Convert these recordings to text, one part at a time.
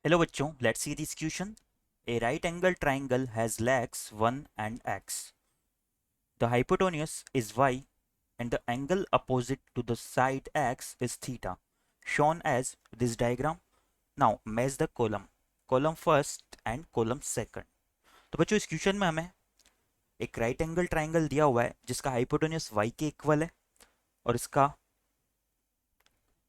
Hello बच्चों, let's see this question. A right angle triangle has legs 1 and x. The hypotenuse is y and the angle opposite to the side x is theta, shown as this diagram. Now match the column first and column second. तो बच्चों इस question में हमें एक right angle triangle दिया हुआ है जिसका हाइपोटेन्यूस y के इक्वल है और इसका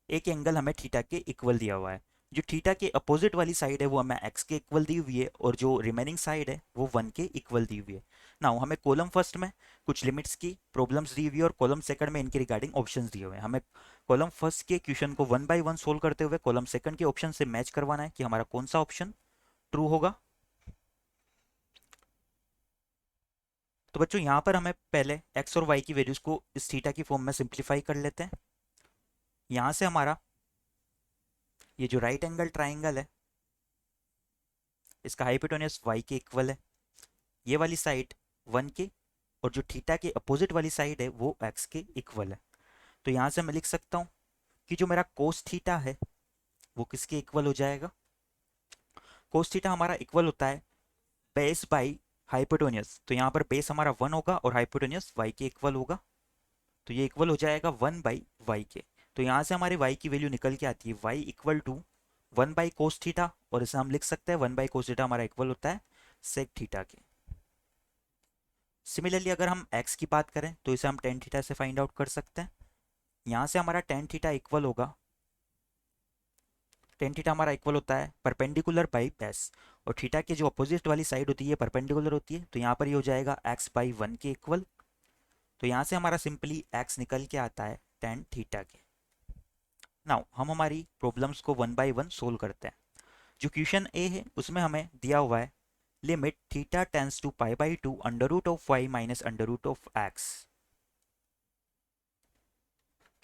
एक एंगल हमें थीटा के इक्वल दिया हुआ है। जो थीटा के अपोजिट वाली साइड है वो हमें एक्स के इक्वल दी हुई है और जो रिमेनिंग साइड है वो 1 के इक्वल दी हुई है। नाउ हमें कॉलम फर्स्ट में कुछ लिमिट्स की प्रॉब्लम्स दी हुई है और कॉलम सेकंड में इनके रिगार्डिंग ऑप्शंस दिए हुए हैं। हमें कॉलम फर्स्ट के क्वेश्चन को 1 बाय 1 सोल्व करते हुए कॉलम सेकंड के ऑप्शन से मैच करवाना है कि हमारा कौन सा ऑप्शन ट्रू होगा। तो बच्चों यहाँ पर हमें पहले एक्स और वाई की वैल्यूज को इस थीटा की फॉर्म में सिंप्लीफाई कर लेते हैं। यहाँ से हमारा ये जो राइट एंगल ट्राइंगल है इसका हाइपोटेन्यूस y के इक्वल है, ये वाली साइड 1 के, और जो थीटा के अपोजिट वाली साइड है वो x के इक्वल है। तो यहाँ से मैं लिख सकता हूँ कि जो मेरा कोस थीटा है वो किसके इक्वल हो जाएगा। कोस थीटा हमारा इक्वल होता है बेस बाई हाइपोटेन्यूस। तो यहाँ पर बेस हमारा 1 होगा और हाइपोटेन्यूस y के इक्वल होगा, तो ये इक्वल हो जाएगा 1/y के। तो यहाँ से हमारे y की वैल्यू निकल के आती है y इक्वल टू 1/कोस थीटा, और इसे हम लिख सकते हैं 1/कोस थीटा हमारा इक्वल होता है सेक थीटा के। सिमिलरली अगर हम x की बात करें तो इसे हम टेन थीटा से फाइंड आउट कर सकते हैं। यहाँ से हमारा टेन थीटा इक्वल होगा, टेन थीटा हमारा इक्वल होता है परपेंडिकुलर बाई बेस, और थीटा की जो अपोजिट वाली साइड होती है परपेंडिकुलर होती है, तो यहाँ पर ये हो जाएगा x/1 के इक्वल। तो यहाँ से हमारा सिंपली x निकल के आता है टेन थीटा के। नाउ हम हमारी प्रॉब्लम्स को 1 बाय 1 सोल्व करते हैं। जो क्वेश्चन ए है उसमें हमें दिया हुआ है limit theta tends to π/2 under root of y minus under root of x।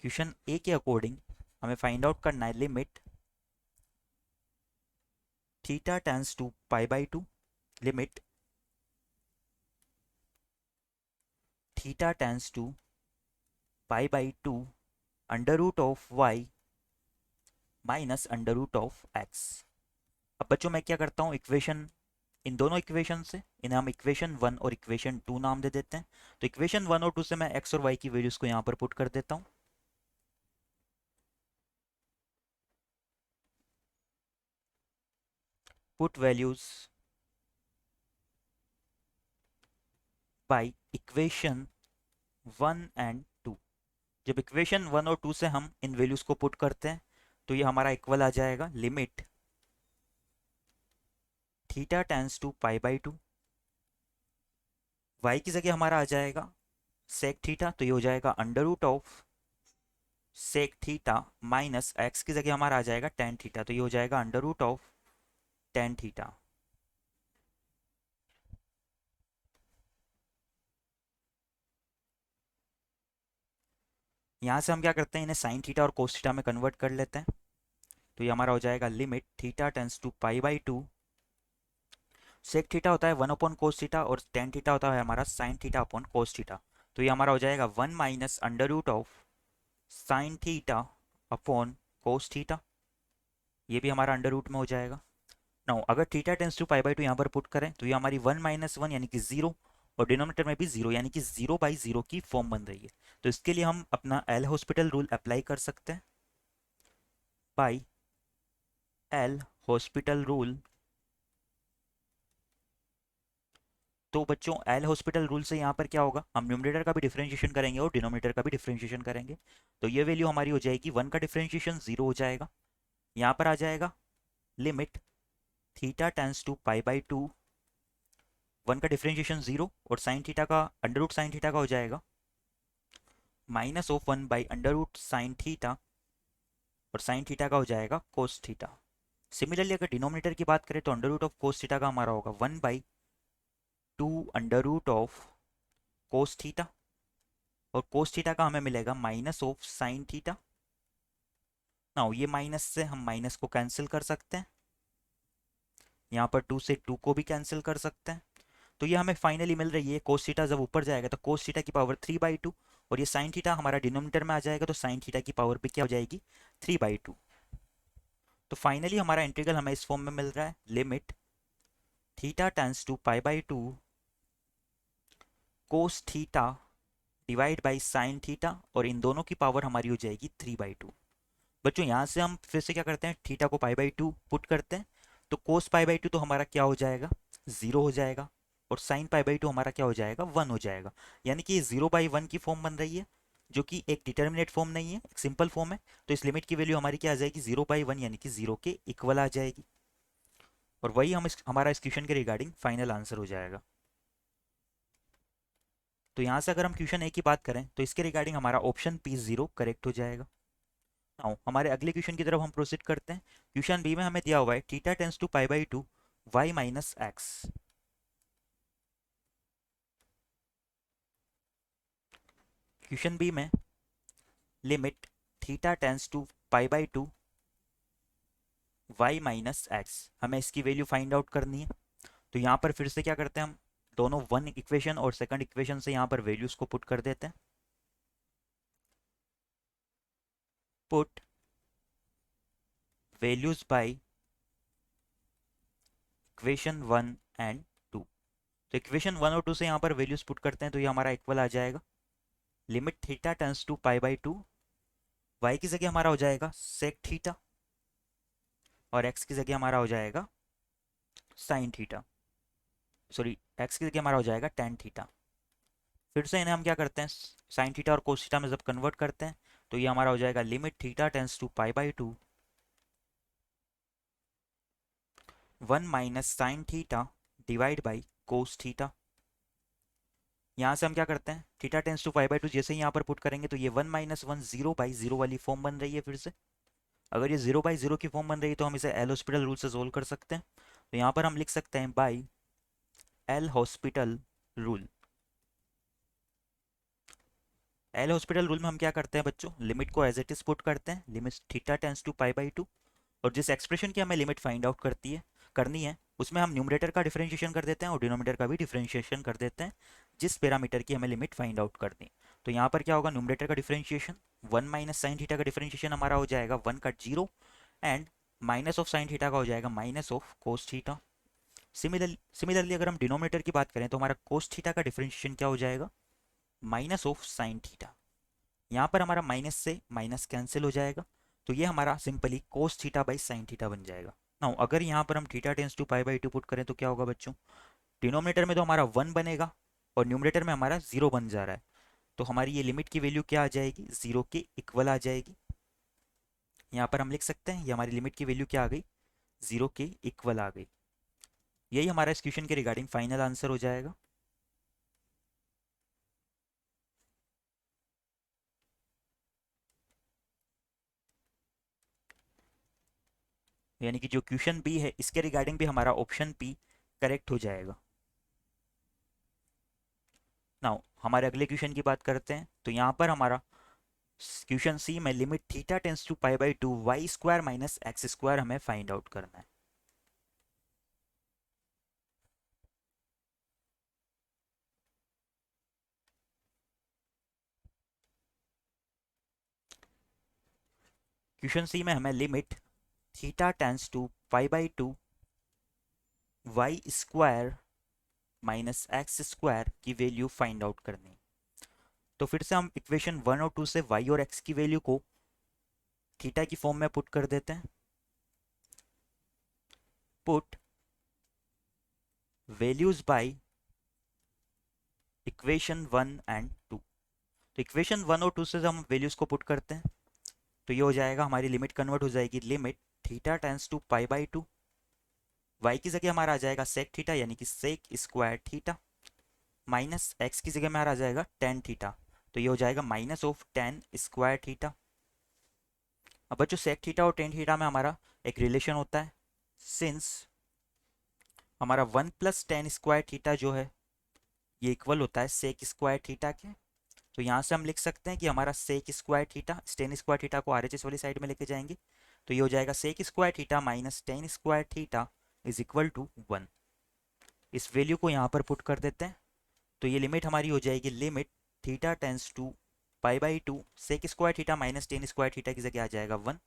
Question A के अकॉर्डिंग हमें फाइंड आउट करना है limit theta tends to π/2, limit theta tends to π/2 under root of y minus under root of x। अब बच्चों मैं क्या करता हूँ, इक्वेशन इन दोनों इक्वेशन से इन्हें हम इक्वेशन 1 और इक्वेशन 2 नाम दे देते हैं। तो इक्वेशन 1 और 2 से मैं x और y की वैल्यूज को यहाँ पर पुट कर देता हूँ। Put values by equation 1 and 2। जब इक्वेशन 1 और 2 से हम इन वैल्यूज को पुट करते हैं तो ये हमारा इक्वल आ जाएगा limit theta tends to π/2, y की जगह हमारा आ जाएगा सेक थीटा, तो ये हो जाएगा under root of sec theta, minus x की जगह हमारा आ जाएगा टेन थीटा, तो ये हो जाएगा under root of tan theta. यहाँ से हम क्या करते हैं, इन्हें साइन थीटा और कोस थीटा में कन्वर्ट कर लेते हैं। तो ये हमारा हो जाएगा limit theta tends to π/2, sec theta होता है 1/कोस थीटा और टेन थीटा होता है हमारा sine theta upon cos theta. तो ये हमारा हो जाएगा 1 minus under root of sine theta upon cos theta, ये भी हमारा अंडर रूट में हो जाएगा। नाउ अगर थीटा टेंस टू π/2 यहाँ पर पुट करें तो ये हमारी 1 - 1 यानी कि 0, और डिनोमिनेटर में भी 0 यानी कि 0/0 की फॉर्म बन रही है। तो इसके लिए हम अपना एल हॉस्पिटल रूल अप्लाई कर सकते हैं। बाई एल हॉस्पिटल रूल, तो बच्चों एल हॉस्पिटल रूल से यहाँ पर क्या होगा, हम न्यूमरेटर का भी डिफरेंशिएशन करेंगे और डिनोमिनेटर का भी डिफरेंशिएशन करेंगे। तो ये वैल्यू हमारी हो जाएगी 1 का डिफरेंशिएशन 0 हो जाएगा, यहाँ पर आ जाएगा लिमिट थीटा टेंस टू π/2, 1 का डिफरेंशिएशन 0 और साइन थीटा का अंडर रूट साइन थीटा का हो जाएगा माइनस ऑफ 1/√sin थीटा, और साइन थीटा का हो जाएगा कोस थीटा। सिमिलरली अगर डिनोमिनेटर की बात करें तो under root of cos theta का हमारा होगा 1/2 under root of cos theta, और कोस थीटा का हमें मिलेगा माइनस ऑफ साइन थीटा। ना ये माइनस से हम माइनस को कैंसिल कर सकते हैं, यहाँ पर 2 से 2 को भी कैंसिल कर सकते हैं। तो ये हमें फाइनली मिल रही है कोस थीटा जब ऊपर जाएगा तो कोस थीटा की पावर 3/2, और ये साइन थीटा हमारा डिनोमिनेटर में आ जाएगा तो साइन थीटा की पावर भी क्या हो जाएगी 3/2। तो फाइनली हमारा इंटीग्रल हमें इस फॉर्म में मिल रहा है, limit theta tends to pi by two cos theta divide by sine theta, और इन दोनों की पावर हमारी हो जाएगी 3/2। बच्चों यहाँ से हम फिर से क्या करते हैं, थीटा को पाई बाई टू पुट करते हैं, तो कोस पाई बाई टू तो हमारा क्या हो जाएगा, 0 हो जाएगा, और साइन पाई बाई टू हमारा क्या हो जाएगा, 1 हो जाएगा। यानी कि ये 0/1 की फॉर्म बन रही है, जो कि एक डिटर्मिनेट फॉर्म नहीं है, एक सिंपल फॉर्म है। तो इस लिमिट की वैल्यू हमारी क्या आ जाएगी, 0/1, यानी कि 0 के इक्वल आ जाएगी। और वही हमारा इस क्वेश्चन के रिगार्डिंग फाइनल आंसर हो जाएगा। तो यहाँ से अगर हम क्वेश्चन ए की बात करें तो इसके रिगार्डिंग हमारा ऑप्शन पी 0 करेक्ट हो जाएगा। नाउ हमारे अगले क्वेश्चन की तरफ हम प्रोसीड करते हैं। क्वेश्चन बी में हमें दिया हुआ है theta tends to pi by two y minus x. Question B में limit theta tends to pi by two y minus x, हमें इसकी वैल्यू फाइंड आउट करनी है। तो यहाँ पर फिर से क्या करते हैं, हम दोनों वन इक्वेशन और सेकंड इक्वेशन से यहाँ पर वैल्यूज को पुट कर देते हैं। Put values by equation 1 and 2। तो इक्वेशन 1 और 2 से यहाँ पर वैल्यूज पुट करते हैं, तो ये हमारा इक्वल आ जाएगा limit theta tends to pi by two, y की जगह हमारा हो जाएगा सेक थीटा, और एक्स की जगह हमारा हो जाएगा साइन थीटा, सॉरी एक्स की जगह हमारा हो जाएगा टेन थीटा। फिर से इन्हें हम क्या करते हैं, साइन थीटा और कोस थीटा में जब कन्वर्ट करते हैं, तो ये हमारा हो जाएगा limit theta tends to pi by two 1 minus sine theta divide by cos theta. यहाँ से हम क्या करते हैं, theta tends to pi by two जैसे ही यहाँ पर पुट करेंगे, तो ये 1 माइनस 1 0/0 वाली फॉर्म बन रही है। फिर से अगर ये 0/0 की फॉर्म बन रही है, तो हम इसे एल हॉस्पिटल रूल से सोल्व कर सकते हैं। तो यहाँ पर हम लिख सकते हैं by L hospital rule. L hospital rule में हम क्या करते हैं बच्चों, लिमिट को एज इट इज पुट करते हैं, limit theta tends to pi by two, और जिस एक्सप्रेशन की हमें लिमिट फाइंड आउट करनी है, उसमें हम न्यूमरेटर का डिफरेंशिएशन कर देते हैं और डिनोमिनेटर का भी डिफरेंशिएशन कर देते हैं, जिस पैरामीटर की हमें लिमिट फाइंड आउट करनी है। तो यहाँ पर क्या होगा, न्यूमरेटर का डिफरेंशिएशन 1 माइनस साइन थीटा का डिफरेंशिएशन हमारा हो जाएगा 1 का 0, and minus of sine theta का हो जाएगा minus of cos theta. Similarly अगर हम डिनोमिनेटर की बात करें, तो हमारा कोस थीटा का डिफरेंशिएशन क्या हो जाएगा, माइनस ऑफ साइन थीटा। यहाँ पर हमारा माइनस से माइनस कैंसिल हो जाएगा, तो ये हमारा simply cos theta by sine theta बन जाएगा। नाउ अगर यहाँ पर हम theta tends to pi by two put करें, तो क्या होगा बच्चों, डिनोमिनेटर में तो हमारा 1 बनेगा और न्यूमरेटर में हमारा 0 बन जा रहा है, तो हमारी ये लिमिट की वैल्यू क्या आ जाएगी, 0 के इक्वल आ जाएगी। यहाँ पर हम लिख सकते हैं ये हमारी लिमिट की वैल्यू क्या आ गई, 0 के इक्वल आ गई। यही हमारा इस क्वेश्चन के रिगार्डिंग फाइनल आंसर हो जाएगा। यानी कि जो क्वेश्चन बी है, इसके रिगार्डिंग भी हमारा ऑप्शन पी करेक्ट हो जाएगा। नाउ हमारे अगले क्वेश्चन की बात करते हैं। तो यहाँ पर हमारा क्वेश्चन सी में limit theta tends to pi by two y square minus x square हमें फाइंड आउट करना है। क्वेश्चन सी में हमें limit theta tends to pi by two y square minus x square की वैल्यू फाइंड आउट करनी है। तो फिर से हम इक्वेशन 1 और 2 से वाई और एक्स की वैल्यू को थीटा की फॉर्म में पुट कर देते हैं। Put values by equation 1 and 2। तो इक्वेशन 1 और 2 से हम वैल्यूज को पुट करते हैं, तो ये हो जाएगा, हमारी लिमिट कन्वर्ट हो जाएगी, limit theta tends to pi by two, y की जगह हमारा आ जाएगा सेक थीटा यानी कि sec square theta, minus x की जगह हमारा आ जाएगा टेन थीटा, तो ये हो जाएगा minus of ten square theta. अब बच्चों सेक थीटा और टेन थीटा में हमारा एक रिलेशन होता है, सिंस हमारा 1 प्लस टेन स्क्वायर थीटा जो है ये इक्वल होता है सेक स्क्वायर थीटा के। तो यहाँ से हम लिख सकते हैं कि हमारा sec square theta, tan square theta को आरएचएस वाली साइड में लेके जाएंगे, तो ये हो जाएगा sec square theta minus tan square theta is equal to 1। इस वैल्यू को यहाँ पर पुट कर देते हैं, तो ये लिमिट हमारी हो जाएगी, limit theta tends to pi by two sec square theta minus tan square theta की जगह आ जाएगा 1,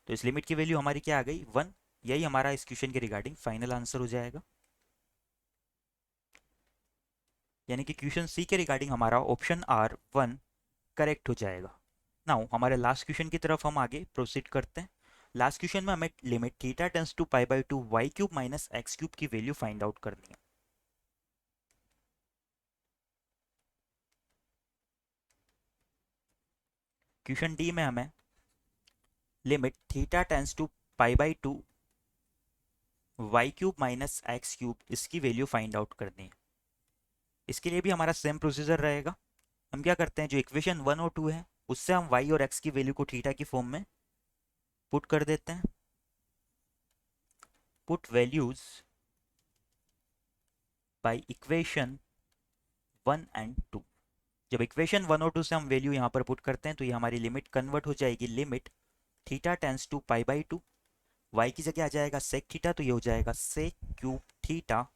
तो इस लिमिट की वैल्यू हमारी क्या आ गई, 1। यही हमारा इस क्वेश्चन के रिगार्डिंग फाइनल आंसर हो जाएगा। यानी कि क्वेश्चन सी के रिगार्डिंग हमारा ऑप्शन आर 1 करेक्ट हो जाएगा। नाउ हमारे लास्ट क्वेश्चन की तरफ हम आगे प्रोसीड करते हैं। लास्ट क्वेश्चन में हमें limit theta tends to pi by two y cube minus x cube की वैल्यू फाइंड आउट करनी है। क्वेश्चन डी में हमें limit theta tends to pi by two y cube minus x cube इसकी value find out करनी है। इसके लिए भी हमारा सेम प्रोसीजर रहेगा। हम क्या करते हैं, जो इक्वेशन 1 और 2 है उससे हम y और x की वैल्यू को थीटा की फॉर्म में पुट कर देते हैं। Put values by equation 1 and 2। जब इक्वेशन 1 और 2 से हम वैल्यू यहाँ पर पुट करते हैं तो ये हमारी लिमिट कन्वर्ट हो जाएगी, limit theta tends to pi by two, y की जगह आ जाएगा सेक थीटा तो ये हो जाएगा sec cube theta,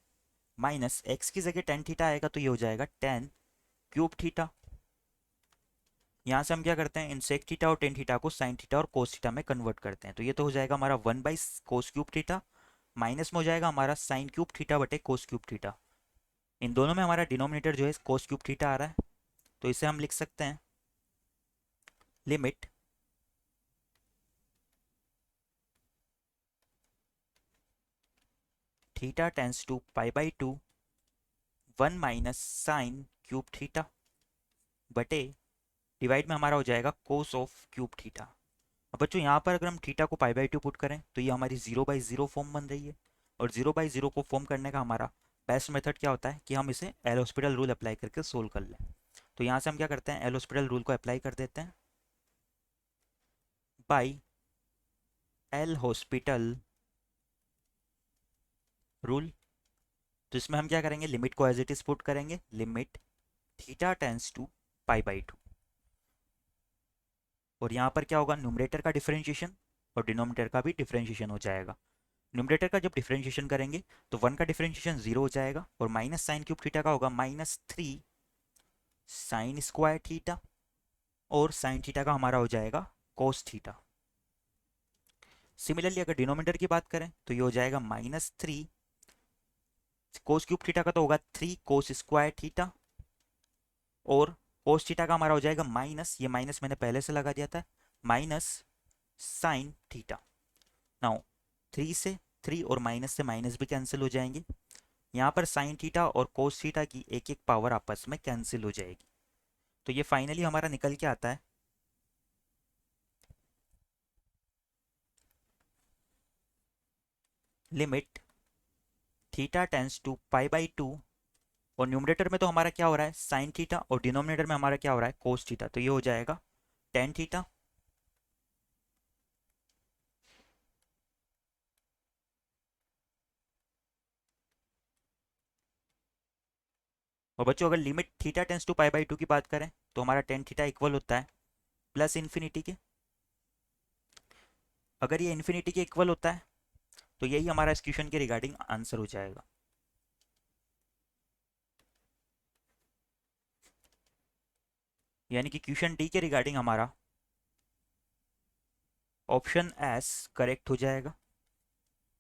minus x की जगह टेन थीटा आएगा तो ये हो जाएगा टेन क्यूब थीटा। यहाँ से हम क्या करते हैं, इन सेक थीटा और टेन थीटा को साइन थीटा और कोस थीटा में कन्वर्ट करते हैं। तो ये तो हो जाएगा हमारा 1 by cos cube theta, minus में हो जाएगा हमारा साइन क्यूब थीटा बटे कोस क्यूब थीटा। इन दोनों में हमारा डिनोमिनेटर जो है कोस क्यूब थीटा आ रहा है, तो इसे हम लिख सकते हैं limit theta tends to pi by two 1 minus sine cube theta बटे डिवाइड में हमारा हो जाएगा कोस ऑफ क्यूब थीटा। अब बच्चों यहाँ पर अगर हम थीटा को पाई बाई टू पुट करें तो ये हमारी 0/0 फॉर्म बन रही है, और 0/0 को फॉर्म करने का हमारा बेस्ट मेथड क्या होता है कि हम इसे एल हॉस्पिटल रूल अप्लाई करके सोल्व कर लें। तो यहाँ से हम क्या करते हैं, एल हॉस्पिटल रूल को अप्लाई कर देते हैं। बाई एल हॉस्पिटल रूल, तो इसमें हम क्या करेंगे, लिमिट को एज इट इज पुट करेंगे, limit theta tends to pi by two, और यहाँ पर क्या होगा, न्यूमरेटर का डिफरेंशिएशन और डिनोमिनेटर का भी डिफरेंशिएशन हो जाएगा। न्यूमरेटर का जब डिफरेंशिएशन करेंगे तो 1 का डिफरेंशिएशन 0 हो जाएगा, और माइनस साइन क्यूब थीटा का होगा -3 साइन स्क्वायर थीटा, और साइन थीटा का हमारा हो जाएगा कोस थीटा। सिमिलरली अगर डिनोमिनेटर की बात करें तो ये हो जाएगा -3 कोस क्यूब थीटा का तो होगा 3 कोस स्क्वायर थीटा, और कोस थीटा का हमारा हो जाएगा माइनस, ये माइनस मैंने पहले से लगा दिया था, माइनस साइन थीटा। नाउ 3 से 3 और माइनस से माइनस भी कैंसिल हो जाएंगे। यहाँ पर साइन थीटा और कोस थीटा की एक एक पावर आपस में कैंसिल हो जाएगी। तो ये फाइनली हमारा निकल के आता है limit theta tends to pi by two, और न्यूमरेटर में तो हमारा क्या हो रहा है साइन थीटा, और डिनोमिनेटर में हमारा क्या हो रहा है कोस थीटा, तो ये हो जाएगा टेन थीटा। और बच्चों अगर limit theta tends to pi by two की बात करें तो हमारा टेन थीटा इक्वल होता है प्लस इन्फिनिटी के। अगर ये इन्फिनिटी के इक्वल होता है तो यही हमारा इस क्वेश्चन के रिगार्डिंग आंसर हो जाएगा। यानी कि क्वेश्चन डी के रिगार्डिंग हमारा ऑप्शन एस करेक्ट हो जाएगा,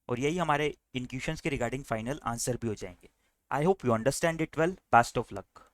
और यही हमारे इन क्वेश्चंस के रिगार्डिंग फाइनल आंसर भी हो जाएंगे। I hope you understand it well, best of luck.